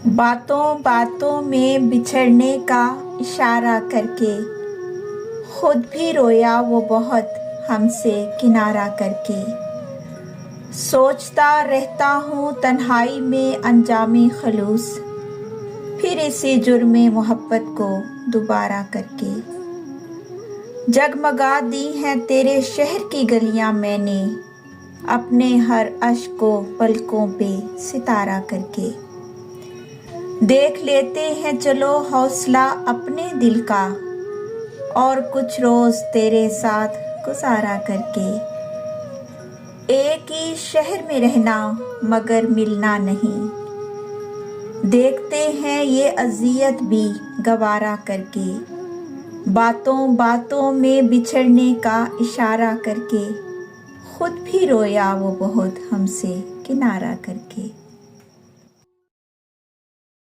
बातों बातों में बिछड़ने का इशारा करके खुद भी रोया वो बहुत हमसे किनारा करके। सोचता रहता हूँ तन्हाई में अंजामे खलूस, फिर इसी जुर्मे मोहब्बत को दोबारा करके। जगमगा दी हैं तेरे शहर की गलियां मैंने, अपने हर अश्क को पलकों पे सितारा करके। देख लेते हैं चलो हौसला अपने दिल का, और कुछ रोज तेरे साथ गुजारा करके। एक ही शहर में रहना मगर मिलना नहीं, देखते हैं ये अजियत भी गवारा करके। बातों बातों में बिछड़ने का इशारा करके खुद भी रोया वो बहुत हमसे किनारा करके।